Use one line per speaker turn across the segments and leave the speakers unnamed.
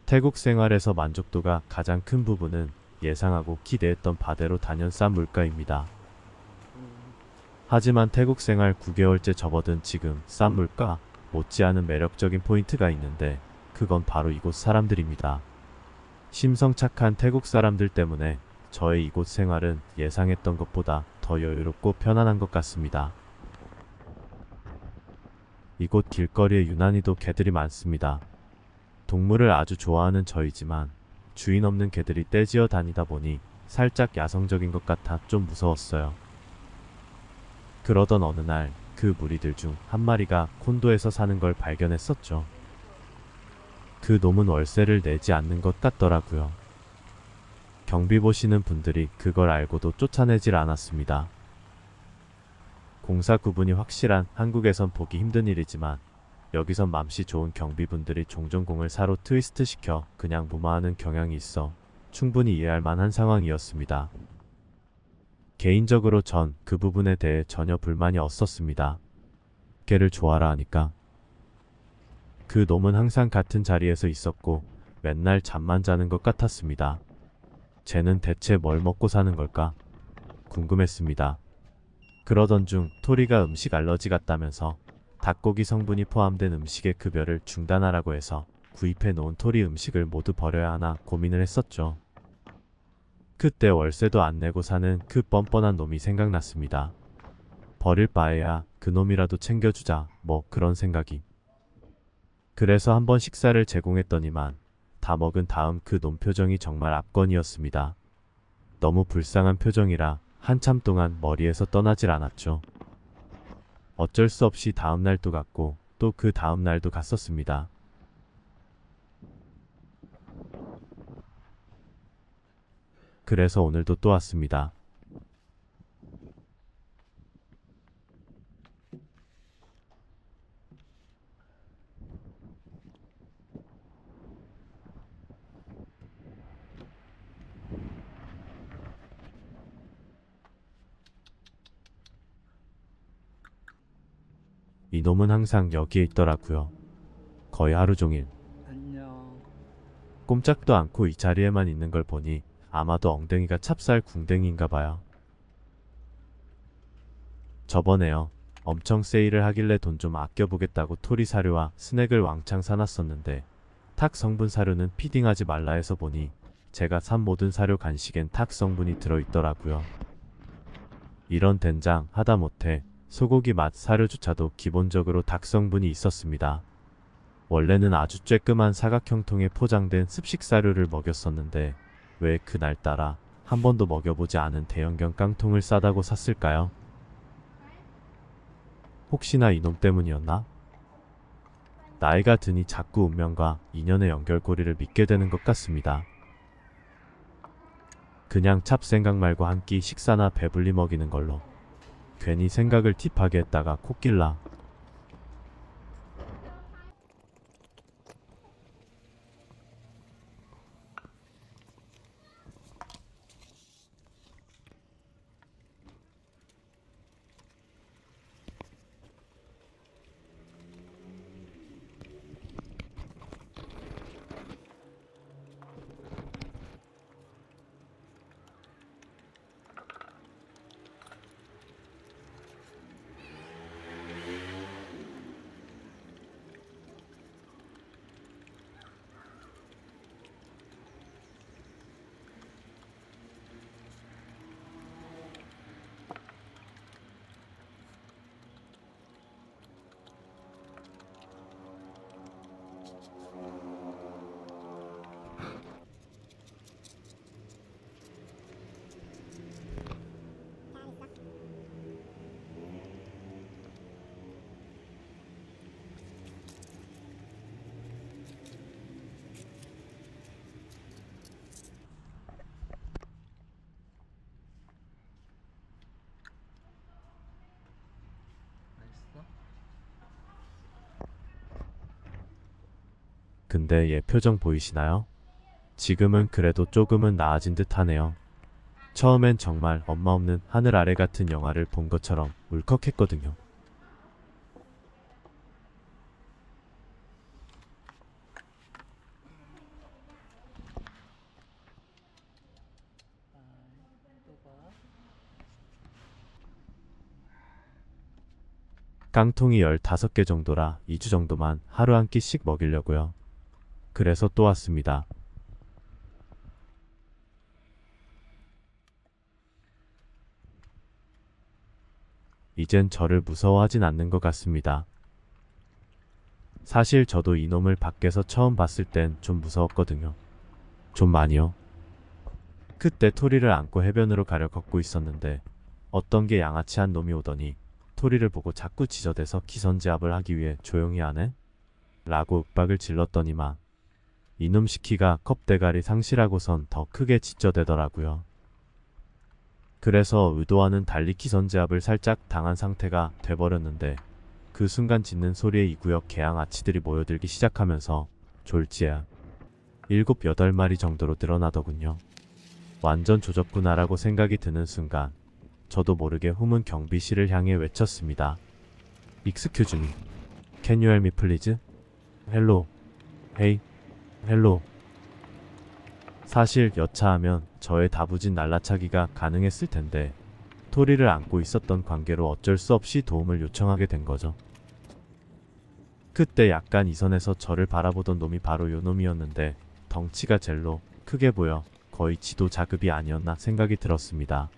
태국 생활에서 만족도가 가장 큰 부분은 예상하고 기대했던 바대로 단연 싼 물가입니다. 하지만 태국 생활 9개월째 접어든 지금 싼 물가 못지않은 매력적인 포인트가 있는데 그건 바로 이곳 사람들입니다. 심성 착한 태국 사람들 때문에 저의 이곳 생활은 예상했던 것보다 더 여유롭고 편안한 것 같습니다. 이곳 길거리에 유난히도 개들이 많습니다. 동물을 아주 좋아하는 저이지만 주인 없는 개들이 떼지어 다니다 보니 살짝 야성적인 것 같아 좀 무서웠어요. 그러던 어느 날 그 무리들 중 한 마리가 콘도에서 사는 걸 발견했었죠. 그 놈은 월세를 내지 않는 것 같더라고요. 경비 보시는 분들이 그걸 알고도 쫓아내질 않았습니다. 공사 구분이 확실한 한국에선 보기 힘든 일이지만 여기선 맘씨 좋은 경비분들이 종종 공을 사로 트위스트 시켜 그냥 무마하는 경향이 있어 충분히 이해할 만한 상황이었습니다. 개인적으로 전 그 부분에 대해 전혀 불만이 없었습니다. 개를 좋아라 하니까. 그 놈은 항상 같은 자리에서 있었고 맨날 잠만 자는 것 같았습니다. 쟤는 대체 뭘 먹고 사는 걸까? 궁금했습니다. 그러던 중 토리가 음식 알러지 같다면서 닭고기 성분이 포함된 음식의 급여를 중단하라고 해서 구입해 놓은 토리 음식을 모두 버려야 하나 고민을 했었죠. 그때 월세도 안 내고 사는 그 뻔뻔한 놈이 생각났습니다. 버릴 바에야 그놈이라도 챙겨주자 뭐 그런 생각이. 그래서 한번 식사를 제공했더니만 다 먹은 다음 그 놈 표정이 정말 압권이었습니다. 너무 불쌍한 표정이라 한참 동안 머리에서 떠나질 않았죠. 어쩔 수 없이 다음 날도 갔고 또 그 다음 날도 갔었습니다. 그래서 오늘도 또 왔습니다. 이놈은 항상 여기에 있더라고요. 거의 하루 종일.
안녕.
꼼짝도 않고 이 자리에만 있는 걸 보니 아마도 엉덩이가 찹쌀 궁뎅이인가 봐요. 저번에요. 엄청 세일을 하길래 돈 좀 아껴보겠다고 토리 사료와 스낵을 왕창 사놨었는데 탁 성분 사료는 피딩하지 말라 해서 보니 제가 산 모든 사료 간식엔 탁 성분이 들어있더라고요. 이런 된장 하다못해 소고기 맛 사료조차도 기본적으로 닭 성분이 있었습니다. 원래는 아주 쬐끔한 사각형 통에 포장된 습식 사료를 먹였었는데 왜 그날따라 한 번도 먹여보지 않은 대형견 깡통을 싸다고 샀을까요? 혹시나 이놈 때문이었나? 나이가 드니 자꾸 운명과 인연의 연결고리를 믿게 되는 것 같습니다. 그냥 잡생각 말고 한 끼 식사나 배불리 먹이는 걸로. 괜히 생각을 딥하게 했다가 코끼라.
맛있어?
근데 얘 표정 보이시나요? 지금은 그래도 조금은 나아진 듯 하네요. 처음엔 정말 엄마 없는 하늘 아래 같은 영화를 본 것처럼 울컥했거든요. 깡통이 15개 정도라 2주 정도만 하루 한 끼씩 먹이려고요. 그래서 또 왔습니다. 이젠 저를 무서워하진 않는 것 같습니다. 사실 저도 이놈을 밖에서 처음 봤을 땐 좀 무서웠거든요. 좀 많이요. 그때 토리를 안고 해변으로 가려 걷고 있었는데 어떤 게 양아치 한 놈이 오더니 토리를 보고 자꾸 지저대서 기선제압을 하기 위해 조용히 하네? 라고 윽박을 질렀더니만 이놈 시키가 컵대가리 상실하고선 더 크게 지저대더라고요. 그래서 의도와는 달리 기선제압을 살짝 당한 상태가 돼버렸는데 그 순간 짖는 소리에 이 구역 개양아치들이 모여들기 시작하면서 졸지에 7, 8마리 정도로 늘어나더군요. 완전 조졌구나라고 생각이 드는 순간 저도 모르게 후문 경비실을 향해 외쳤습니다. Excuse me. Can you help me please? Hello. Hey. Hello. 사실 여차하면 저의 다부진 날라차기가 가능했을 텐데 토리를 안고 있었던 관계로 어쩔 수 없이 도움을 요청하게 된 거죠. 그때 약간 이선에서 저를 바라보던 놈이 바로 요 놈이었는데 덩치가 젤로 크게 보여 거의 지도 자급이 아니었나 생각이 들었습니다.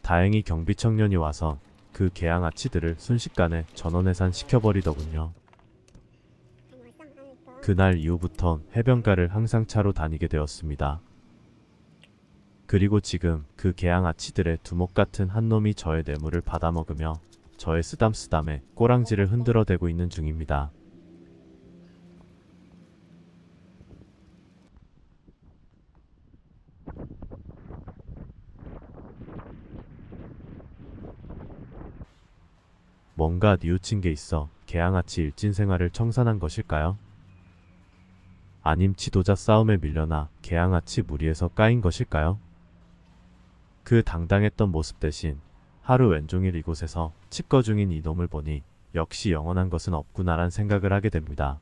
다행히 경비 청년이 와서 그 개양아치들을 순식간에 전원해산 시켜버리더군요. 그날 이후부턴 해변가를 항상 차로 다니게 되었습니다. 그리고 지금 그 개양아치들의 두목 같은 한 놈이 저의 뇌물을 받아먹으며 저의 쓰담쓰담에 꼬랑지를 흔들어대고 있는 중입니다. 뭔가 뉘우친 게 있어 개양아치 일진생활을 청산한 것일까요? 아님 지도자 싸움에 밀려나 개양아치 무리에서 까인 것일까요? 그 당당했던 모습 대신 하루 왼종일 이곳에서 칩거 중인 이놈을 보니 역시 영원한 것은 없구나란 생각을 하게 됩니다.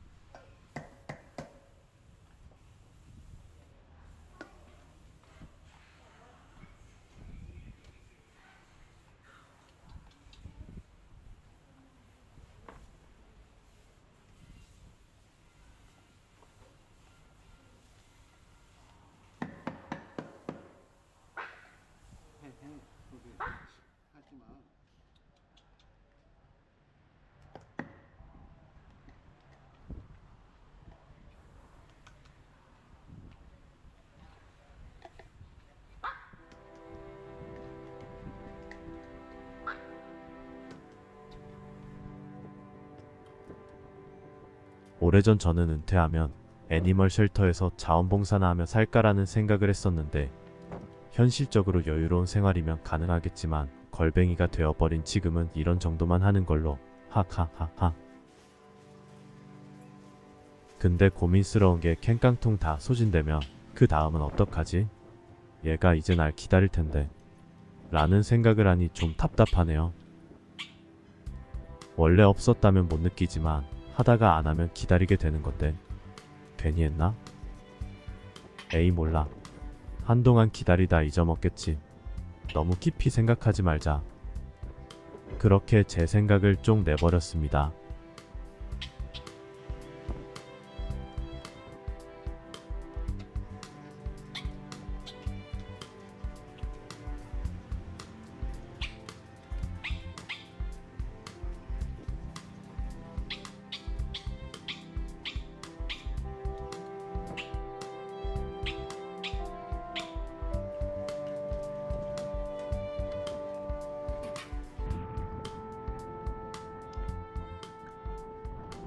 오래전 저는 은퇴하면 애니멀 쉘터에서 자원봉사나 하며 살까라는 생각을 했었는데 현실적으로 여유로운 생활이면 가능하겠지만 걸뱅이가 되어버린 지금은 이런 정도만 하는 걸로 하하하하. 근데 고민스러운 게 캔깡통 다 소진되면 그 다음은 어떡하지? 얘가 이제 날 기다릴 텐데 라는 생각을 하니 좀 답답하네요. 원래 없었다면 못 느끼지만 하다가 안 하면 기다리게 되는 건데 괜히 했나? 에이 몰라. 한동안 기다리다 잊어먹겠지. 너무 깊이 생각하지 말자. 그렇게 제 생각을 쫑 내버렸습니다.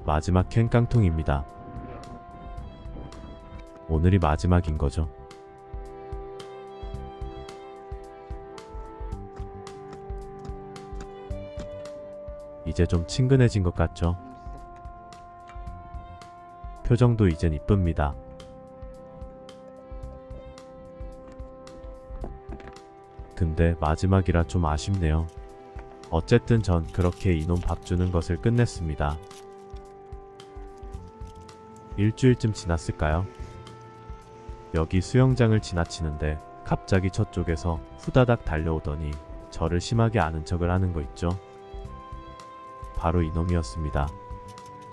마지막 캔깡통입니다. 오늘이 마지막인 거죠. 이제 좀 친근해진 것 같죠? 표정도 이젠 이쁩니다. 근데 마지막이라 좀 아쉽네요. 어쨌든 전 그렇게 이놈 밥 주는 것을 끝냈습니다. 일주일쯤 지났을까요? 여기 수영장을 지나치는데 갑자기 저쪽에서 후다닥 달려오더니 저를 심하게 아는 척을 하는 거 있죠? 바로 이놈이었습니다.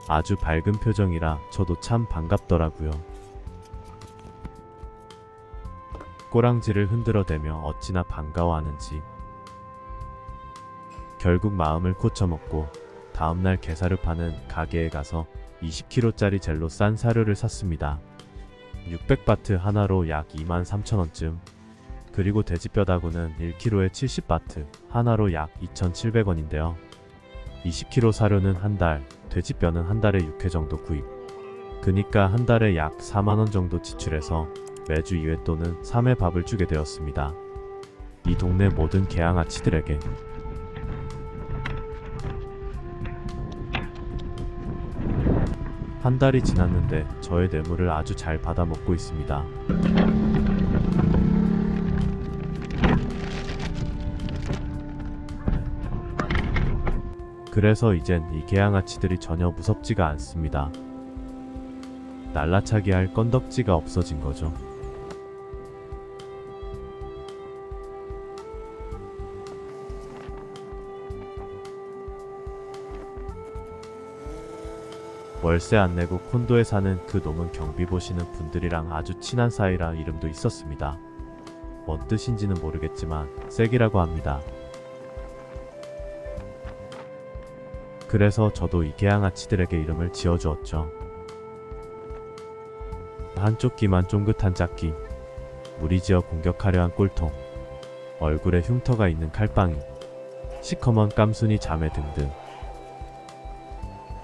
아주 밝은 표정이라 저도 참 반갑더라고요. 꼬랑지를 흔들어대며 어찌나 반가워하는지. 결국 마음을 고쳐먹고 다음날 게사를 파는 가게에 가서 20kg짜리 젤로 싼 사료를 샀습니다. 600바트 하나로 약 23,000원쯤. 그리고 돼지뼈다구는 1kg에 70바트 하나로 약 2,700원인데요. 20kg 사료는 한 달, 돼지뼈는 한 달에 6회 정도 구입. 그니까 한 달에 약 4만원 정도 지출해서 매주 2회 또는 3회 밥을 주게 되었습니다. 이 동네 모든 개양아치들에게. 한 달이 지났는데 저의 뇌물을 아주 잘 받아먹고 있습니다. 그래서 이젠 이 개양아치들이 전혀 무섭지가 않습니다. 날라차기 할 건덕지가 없어진 거죠. 월세 안 내고 콘도에 사는 그 놈은 경비 보시는 분들이랑 아주 친한 사이라 이름도 있었습니다. 뭔 뜻인지는 모르겠지만 쌔기라고 합니다. 그래서 저도 이 개양아치들에게 이름을 지어주었죠. 한쪽 귀만 쫑긋한 짝귀, 무리지어 공격하려 한 꼴통, 얼굴에 흉터가 있는 칼빵이, 시커먼 깜순이 자매 등등.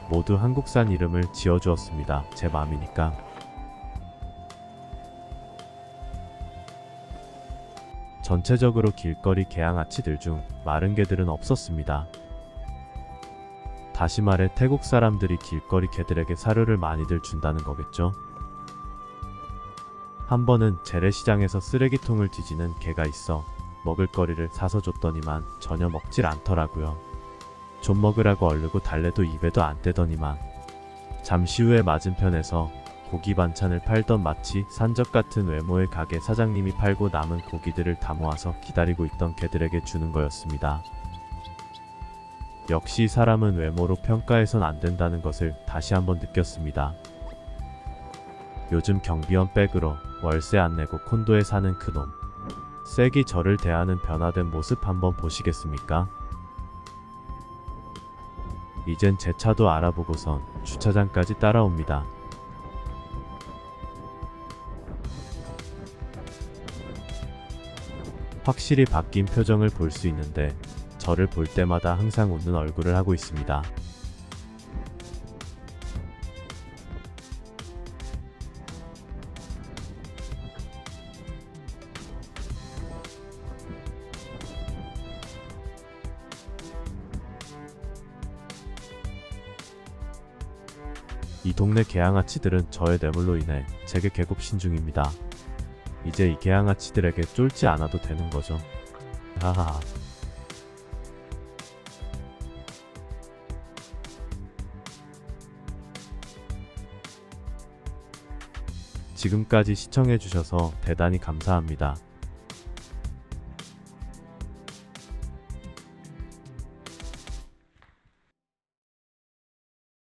모두 한국산 이름을 지어주었습니다. 제 맘이니까. 전체적으로 길거리 개양아치들 중 마른 개들은 없었습니다. 다시 말해 태국 사람들이 길거리 개들에게 사료를 많이들 준다는 거겠죠. 한 번은 재래시장에서 쓰레기통을 뒤지는 개가 있어 먹을거리를 사서 줬더니만 전혀 먹질 않더라고요. 좀 먹으라고 얼르고 달래도 입에도 안 떼더니만. 잠시 후에 맞은편에서 고기 반찬을 팔던 마치 산적 같은 외모의 가게 사장님이 팔고 남은 고기들을 다 모아서 기다리고 있던 개들에게 주는 거였습니다. 역시 사람은 외모로 평가해선 안 된다는 것을 다시 한번 느꼈습니다. 요즘 경비원 백으로 월세 안 내고 콘도에 사는 그놈. 쌔기 저를 대하는 변화된 모습 한번 보시겠습니까? 이젠 제 차도 알아보고선 주차장까지 따라옵니다. 확실히 바뀐 표정을 볼 수 있는데 저를 볼 때마다 항상 웃는 얼굴을 하고 있습니다. 이 동네 개양아치들은 저의 뇌물로 인해 제게 개굽신 중입니다. 이제 이 개양아치들에게 쫄지 않아도 되는 거죠. 하하하. 지금까지 시청해주셔서 대단히 감사합니다.